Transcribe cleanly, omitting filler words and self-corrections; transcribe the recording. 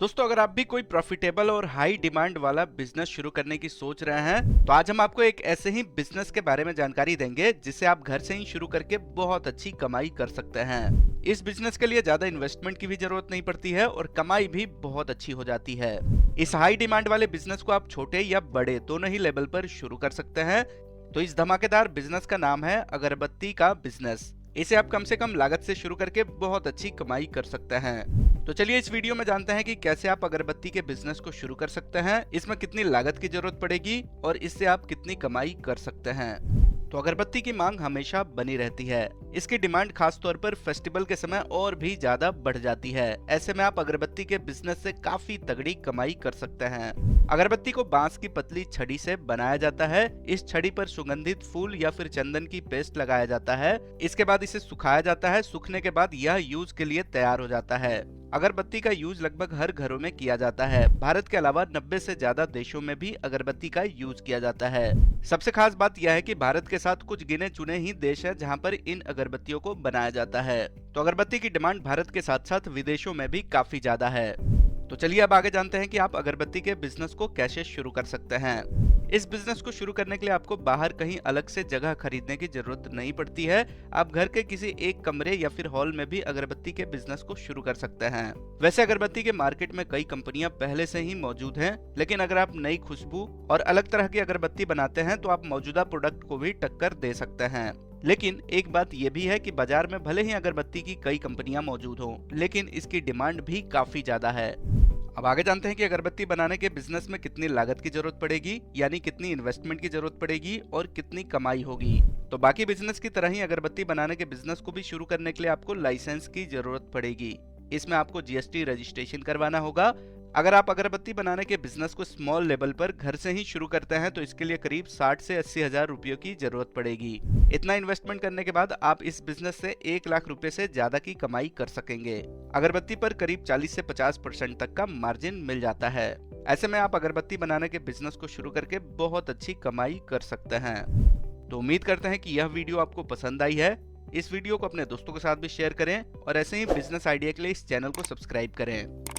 दोस्तों, अगर आप भी कोई प्रॉफिटेबल और हाई डिमांड वाला बिजनेस शुरू करने की सोच रहे हैं तो आज हम आपको एक ऐसे ही बिजनेस के बारे में जानकारी देंगे जिसे आप घर से ही शुरू करके बहुत अच्छी कमाई कर सकते हैं। इस बिजनेस के लिए ज्यादा इन्वेस्टमेंट की भी जरूरत नहीं पड़ती है और कमाई भी बहुत अच्छी हो जाती है। इस हाई डिमांड वाले बिजनेस को आप छोटे या बड़े दोनों ही लेवल पर शुरू कर सकते हैं। तो इस धमाकेदार बिजनेस का नाम है अगरबत्ती का बिजनेस। इसे आप कम से कम लागत से शुरू करके बहुत अच्छी कमाई कर सकते हैं। तो चलिए इस वीडियो में जानते हैं कि कैसे आप अगरबत्ती के बिजनेस को शुरू कर सकते हैं, इसमें कितनी लागत की जरूरत पड़ेगी और इससे आप कितनी कमाई कर सकते हैं। तो अगरबत्ती की मांग हमेशा बनी रहती है। इसकी डिमांड खास तौर पर फेस्टिवल के समय और भी ज्यादा बढ़ जाती है। ऐसे में आप अगरबत्ती के बिजनेस से काफी तगड़ी कमाई कर सकते हैं। अगरबत्ती को बांस की पतली छड़ी से बनाया जाता है। इस छड़ी पर सुगंधित फूल या फिर चंदन की पेस्ट लगाया जाता है। इसके बाद इसे सुखाया जाता है। सूखने के बाद यह यूज के लिए तैयार हो जाता है। अगरबत्ती का यूज लगभग हर घरों में किया जाता है। भारत के अलावा 90 से ज्यादा देशों में भी अगरबत्ती का यूज किया जाता है। सबसे खास बात यह है कि भारत के साथ कुछ गिने चुने ही देश हैं जहां पर इन अगरबत्तियों को बनाया जाता है। तो अगरबत्ती की डिमांड भारत के साथ साथ विदेशों में भी काफी ज्यादा है। तो चलिए अब आगे जानते हैं कि आप अगरबत्ती के बिजनेस को कैसे शुरू कर सकते हैं। इस बिजनेस को शुरू करने के लिए आपको बाहर कहीं अलग से जगह खरीदने की जरूरत नहीं पड़ती है। आप घर के किसी एक कमरे या फिर हॉल में भी अगरबत्ती के बिजनेस को शुरू कर सकते हैं। वैसे अगरबत्ती के मार्केट में कई कंपनियां पहले से ही मौजूद हैं, लेकिन अगर आप नई खुशबू और अलग तरह की अगरबत्ती बनाते हैं तो आप मौजूदा प्रोडक्ट को भी टक्कर दे सकते हैं। लेकिन एक बात यह भी है कि बाजार में भले ही अगरबत्ती की कई कंपनियां मौजूद हों, लेकिन इसकी डिमांड भी काफी ज्यादा है। अब आगे जानते हैं कि अगरबत्ती बनाने के बिजनेस में कितनी लागत की जरूरत पड़ेगी, यानी कितनी इन्वेस्टमेंट की जरूरत पड़ेगी और कितनी कमाई होगी। तो बाकी बिजनेस की तरह ही अगरबत्ती बनाने के बिजनेस को भी शुरू करने के लिए आपको लाइसेंस की जरूरत पड़ेगी। इसमें आपको जीएसटी रजिस्ट्रेशन करवाना होगा। अगर आप अगरबत्ती बनाने के बिजनेस को स्मॉल लेवल पर घर से ही शुरू करते हैं तो इसके लिए करीब 60 से 80 हजार रुपयों की जरूरत पड़ेगी। इतना इन्वेस्टमेंट करने के बाद आप इस बिजनेस से 1 लाख रुपए से ज्यादा की कमाई कर सकेंगे। अगरबत्ती पर करीब 40 से 50% तक का मार्जिन मिल जाता है। ऐसे में आप अगरबत्ती बनाने के बिजनेस को शुरू करके बहुत अच्छी कमाई कर सकते हैं। तो उम्मीद करते हैं कि यह वीडियो आपको पसंद आई है। इस वीडियो को अपने दोस्तों के साथ भी शेयर करें और ऐसे ही बिजनेस आइडिया के लिए इस चैनल को सब्सक्राइब करें।